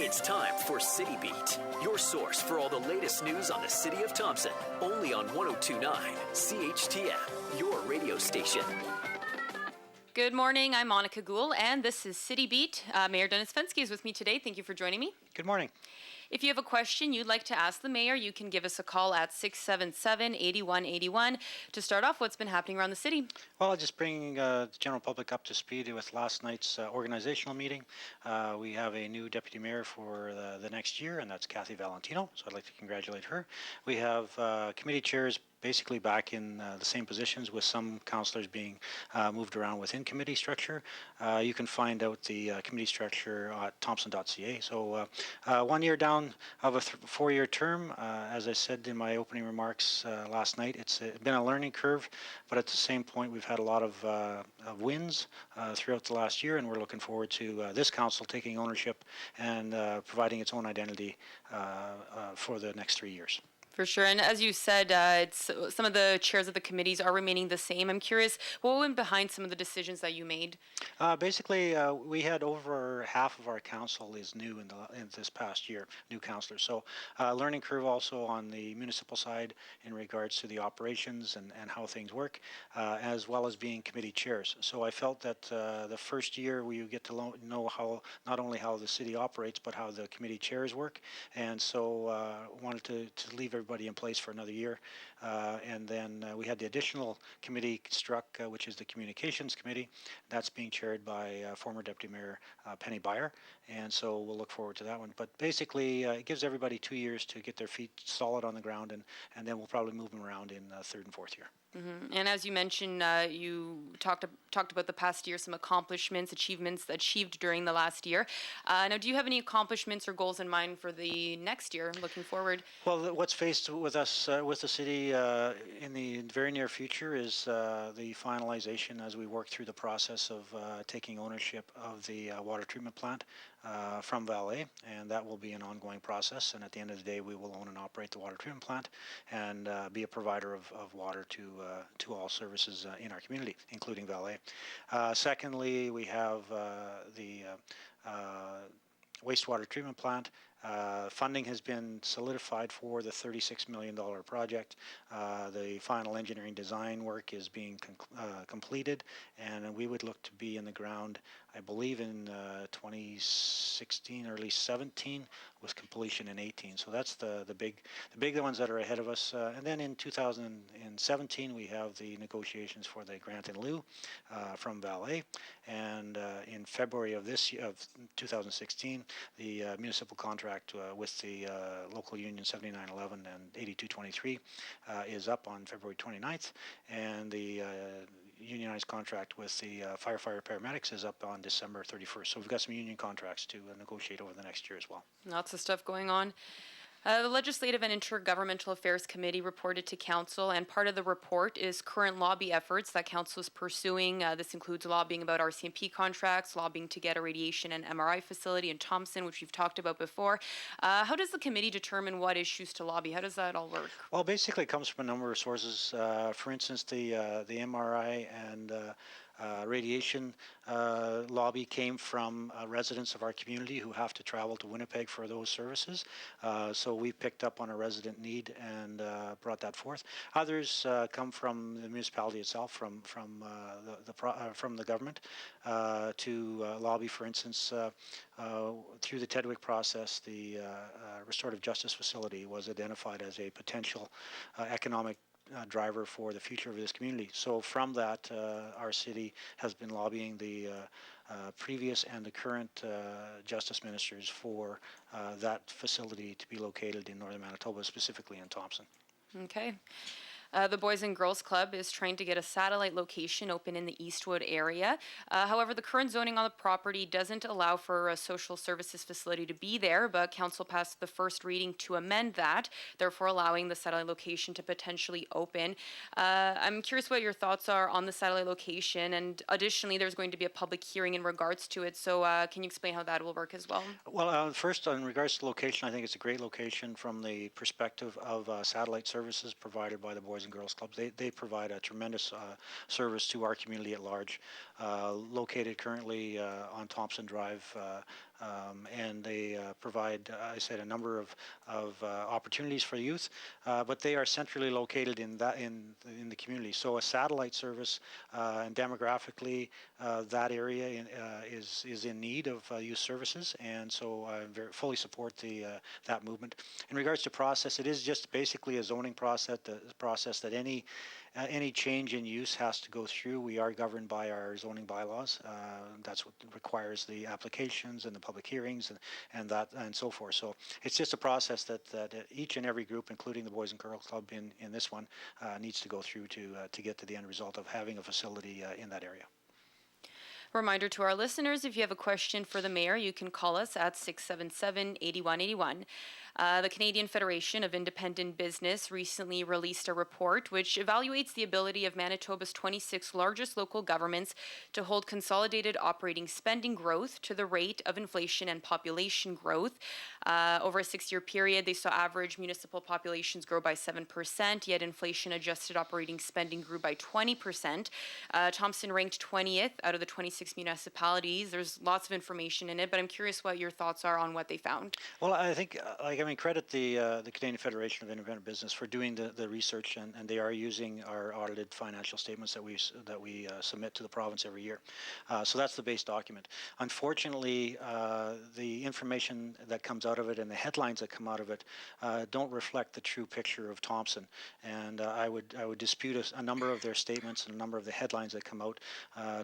It's time for City Beat, your source for all the latest news on the city of Thompson. Only on 102.9 CHTM, your radio station. Good morning, I'm Monika Gul, and this is City Beat. Mayor Dennis Fenske is with me today. Thank you for joining me. Good morning. If you have a question you'd like to ask the mayor, you can give us a call at 677-8181. To start off, what's been happening around the city? Well, just bringing the general public up to speed with last night's organizational meeting. We have a new deputy mayor for the next year, and that's Kathy Valentino, so I'd like to congratulate her. We have committee chairs basically back in the same positions, with some councillors being moved around within committee structure. You can find out the committee structure at thompson.ca. So 1 year down of a 4-year term. As I said in my opening remarks last night, it's been a learning curve, but at the same point we've had a lot of wins throughout the last year, and we're looking forward to this council taking ownership and providing its own identity for the next 3 years. For sure, and as you said, some of the chairs of the committees are remaining the same. I'm curious, what went behind some of the decisions that you made? Basically, we had over half of our council is new in this past year, new councillors. So learning curve also on the municipal side in regards to the operations and how things work, as well as being committee chairs. So I felt that the first year we get to know how not only how the city operates, but how the committee chairs work. And so wanted to leave everybody in place for another year, and then we had the additional committee struck, which is the communications committee. That's being chaired by former deputy mayor Penny Byer, and so we'll look forward to that one. But basically it gives everybody 2 years to get their feet solid on the ground, and then we'll probably move them around in third and fourth year. Mm-hmm. And as you mentioned, you talked about the past year, some achievements achieved during the last year. Now, do you have any accomplishments or goals in mind for the next year, looking forward? Well, what's faced with us, with the city in the very near future is the finalization as we work through the process of taking ownership of the water treatment plant from Vale, and that will be an ongoing process. And at the end of the day, we will own and operate the water treatment plant and be a provider of water to all services in our community, including Vale. Secondly, we have the wastewater treatment plant. Funding has been solidified for the $36 million project. The final engineering design work is being completed, and we would look to be in the ground, I believe, in 2016, early 17, with completion in 18. So that's the big ones that are ahead of us. And then in 2017, we have the negotiations for the grant in lieu from Vale, and in February of 2016, the municipal contract with the local union 7911 and 8223 is up on February 29th, and the unionized contract with the firefighter paramedics is up on December 31st. So we've got some union contracts to negotiate over the next year as well. Lots of stuff going on. The Legislative and Intergovernmental Affairs Committee reported to Council, and part of the report is current lobby efforts that Council is pursuing. This includes lobbying about RCMP contracts, lobbying to get a radiation and MRI facility in Thompson, which we've talked about before. How does the committee determine what issues to lobby? How does that all work? Well, basically it comes from a number of sources. For instance, the MRI and radiation lobby came from residents of our community who have to travel to Winnipeg for those services. So we picked up on a resident need and brought that forth. Others come from the municipality itself, from the government, to lobby. For instance, through the Tedwick process, the restorative justice facility was identified as a potential economic driver for the future of this community. So from that, our city has been lobbying the previous and the current justice ministers for that facility to be located in northern Manitoba, specifically in Thompson. Okay. The Boys and Girls Club is trying to get a satellite location open in the Eastwood area. However, the current zoning on the property doesn't allow for a social services facility to be there, but Council passed the first reading to amend that, therefore allowing the satellite location to potentially open. I'm curious what your thoughts are on the satellite location, and additionally, there's going to be a public hearing in regards to it, so can you explain how that will work as well? Well, first, in regards to location, I think it's a great location from the perspective of satellite services provided by the Boys and Girls Clubs. They provide a tremendous service to our community at large. Located currently on Thompson Drive, and they provide, I said, a number of opportunities for youth, but they are centrally located in the community. So a satellite service, and demographically, that area is in need of youth services, and so I fully support that movement. In regards to process, it is just basically a zoning process that any change in use has to go through. We are governed by our zoning bylaws. That's what requires the applications and the public hearings and so forth. So it's just a process that each and every group, including the Boys and Girls Club in this one, needs to go through to get to the end result of having a facility in that area. Reminder to our listeners, if you have a question for the mayor, you can call us at 677-8181. The Canadian Federation of Independent Business recently released a report which evaluates the ability of Manitoba's 26 largest local governments to hold consolidated operating spending growth to the rate of inflation and population growth. Over a 6-year period, they saw average municipal populations grow by 7%, yet inflation-adjusted operating spending grew by 20%. Thompson ranked 20th out of the 26 municipalities. There's lots of information in it, but I'm curious what your thoughts are on what they found. Well, I think, credit the Canadian Federation of Independent Business for doing the research, and they are using our audited financial statements that we submit to the province every year. So that's the base document. Unfortunately, the information that comes out of it and the headlines that come out of it don't reflect the true picture of Thompson. And I would dispute a number of their statements and a number of the headlines that come out.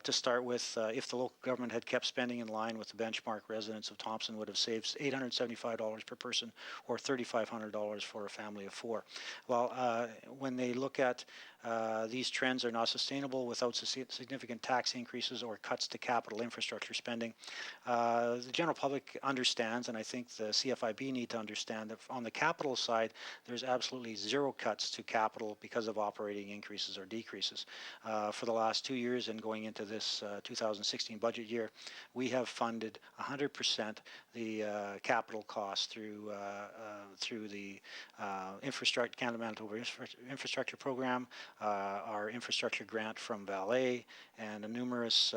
To start with, if the local government had kept spending in line with the benchmark, residents of Thompson would have saved $875 per person, or $3,500 for a family of 4. Well, when they look at these trends are not sustainable without significant tax increases or cuts to capital infrastructure spending. The general public understands, and I think the CFIB need to understand, that on the capital side, there's absolutely zero cuts to capital because of operating increases or decreases. For the last 2 years and going into this 2016 budget year, we have funded 100% the capital costs through the Canada Manitoba Infrastructure Program, our infrastructure grant from Valet, and numerous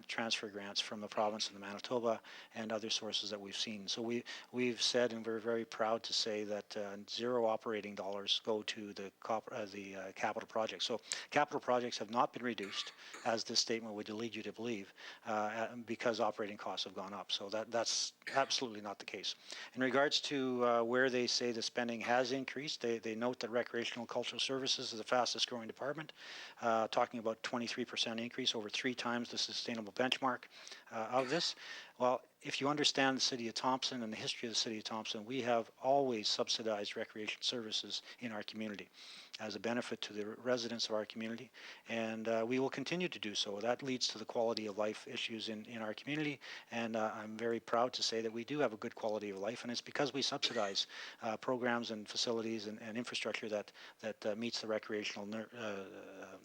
transfer grants from the province of Manitoba and other sources that we've seen. So we've said, and we're very proud to say, that zero operating dollars go to the capital projects. So capital projects have not been reduced, as this statement would lead you to believe, because operating costs have gone up. So that's absolutely not the case. In regards to where they say the spending has increased, they note that recreational and cultural services is the fastest growing department, talking about 23% increase, over 3 times the sustainable benchmark of this. Well, if you understand the City of Thompson and the history of the City of Thompson, we have always subsidized recreation services in our community as a benefit to the residents of our community, and we will continue to do so. That leads to the quality of life issues in our community, and I'm very proud to say that we do have a good quality of life, and it's because we subsidize programs and facilities and infrastructure that meets the recreational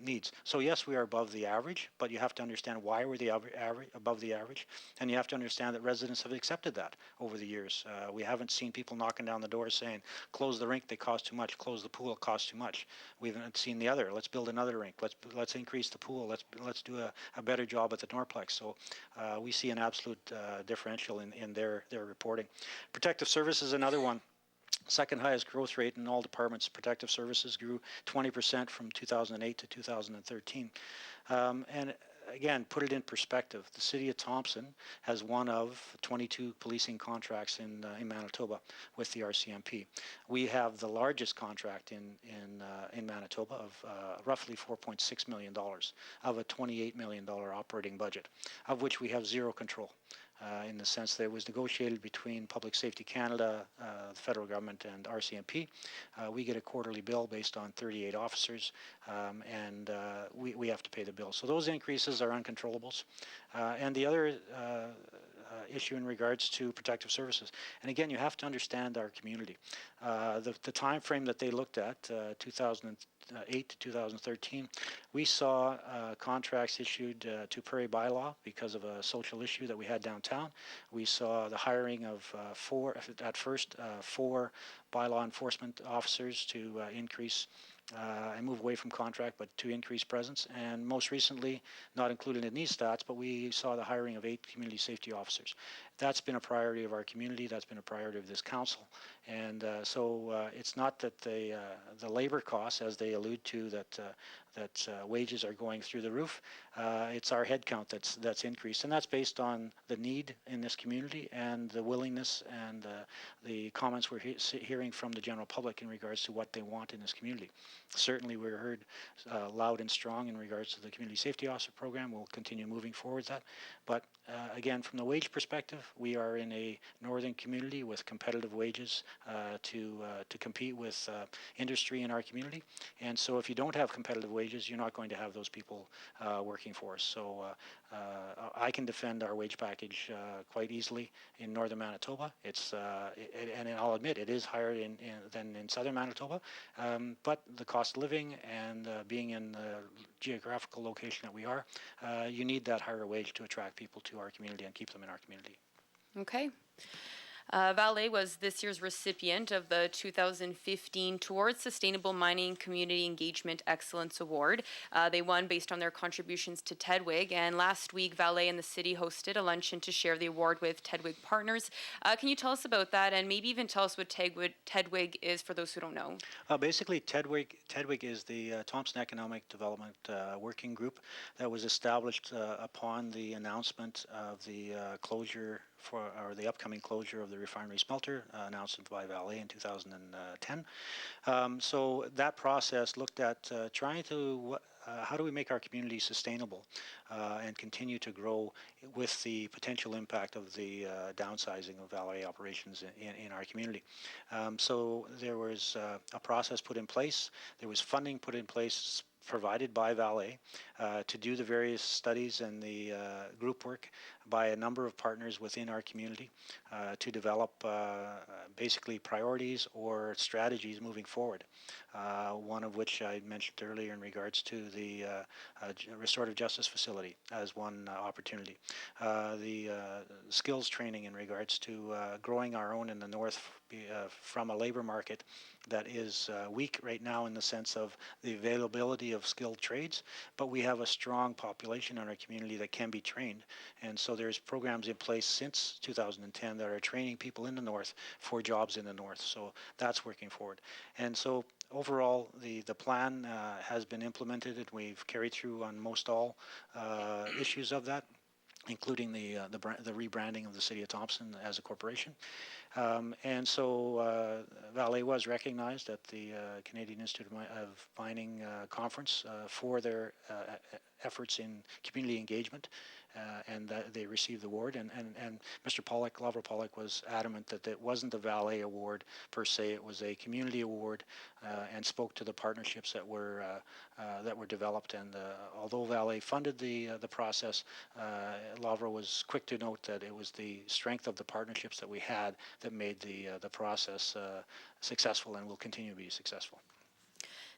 needs. So yes, we are above the average, but you have to understand why we're above the average, and you have to understand that residents have accepted that over the years. We haven't seen people knocking down the door saying, close the rink, they cost too much, close the pool, it costs too much. We haven't seen the other. Let's build another rink. Let's increase the pool. Let's do a better job at the Norplex. So we see an absolute differential in their reporting. Protective services, another one. Second highest growth rate in all departments. Protective services grew 20% from 2008 to 2013. And again, put it in perspective. The City of Thompson has one of 22 policing contracts in Manitoba with the RCMP. We have the largest contract in Manitoba of roughly $4.6 million of a $28 million operating budget, of which we have zero control. In the sense that it was negotiated between Public Safety Canada, the federal government, and RCMP. We get a quarterly bill based on 38 officers, and we have to pay the bill. So those increases are uncontrollables. And the other issue in regards to protective services, and again, you have to understand our community. The time frame that they looked at, 2008 to 2013, we saw contracts issued to Prairie Bylaw because of a social issue that we had downtown. We saw the hiring of 4 bylaw enforcement officers to increase and move away from contract, but to increase presence. And most recently, not included in these stats, but we saw the hiring of 8 community safety officers. that's been a priority of our community. That's been a priority of this council. And so it's not that the labor costs, as they allude to, that wages are going through the roof. It's our headcount that's increased, and that's based on the need in this community and the willingness and the comments we're hearing from the general public in regards to what they want in this community. Certainly, we're heard loud and strong in regards to the community safety officer program. We'll continue moving forward that. But again, from the wage perspective, we are in a northern community with competitive wages to compete with industry in our community. And so if you don't have competitive wages, you're not going to have those people working for us. So I can defend our wage package quite easily in northern Manitoba. And I'll admit it is higher than in southern Manitoba, but the cost of living and being in the geographical location that we are, you need that higher wage to attract people to our community and keep them in our community. Okay. Vale was this year's recipient of the 2015 Towards Sustainable Mining Community Engagement Excellence Award. They won based on their contributions to Tedwig, and last week Vale and the city hosted a luncheon to share the award with Tedwig partners. Can you tell us about that, and maybe even tell us what Tedwig is for those who don't know? Basically, Tedwig is the Thompson Economic Development Working Group that was established upon the announcement of the closure or the upcoming closure of the refinery smelter announced by Vale in 2010. So that process looked at trying to how do we make our community sustainable and continue to grow with the potential impact of the downsizing of Vale operations in our community. So there was a process put in place. There was funding put in place provided by Vale to do the various studies and the group work by a number of partners within our community to develop basically priorities or strategies moving forward. One of which I mentioned earlier in regards to the restorative justice facility as one opportunity. The skills training in regards to growing our own in the north from a labor market that is weak right now in the sense of the availability of skilled trades, but we have a strong population in our community that can be trained. And so there's programs in place since 2010 that are training people in the north for jobs in the north. So that's working forward. And so overall, the plan has been implemented, and we've carried through on most all issues of that, including the rebranding of the city of Thompson as a corporation. And so Vale was recognized at the Canadian Institute of Mining conference for their efforts in community engagement, and they received the award. And Mr. Pollock, Lavro Pollock, was adamant that it wasn't a Vale award per se; it was a community award, and spoke to the partnerships that were developed. And although Vale funded the process, Lavro was quick to note that it was the strength of the partnerships that we had that made the process successful and will continue to be successful.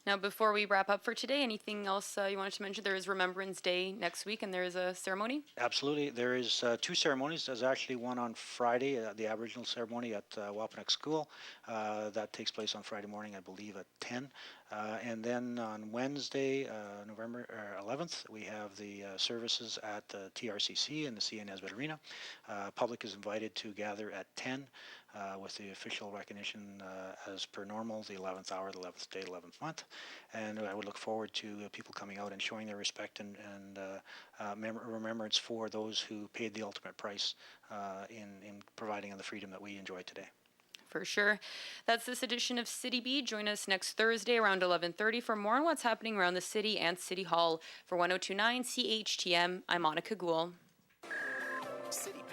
Now, before we wrap up for today, anything else you wanted to mention? There is Remembrance Day next week, and there is a ceremony? Absolutely. There is two ceremonies. There's actually one on Friday, the Aboriginal ceremony at Wapanek School. That takes place on Friday morning, I believe, at 10. And then on Wednesday, November 11th, we have the services at the TRCC in the C.A. Nesbitt Arena. Public is invited to gather at 10 with the official recognition as per normal, the 11th hour, the 11th day, 11th month. And I would look forward to people coming out and showing their respect and remembrance for those who paid the ultimate price in providing the freedom that we enjoy today. For sure. That's this edition of City Beat. Join us next Thursday around 11:30 for more on what's happening around the city and City Hall. For 1029 CHTM, I'm Monika Gul. City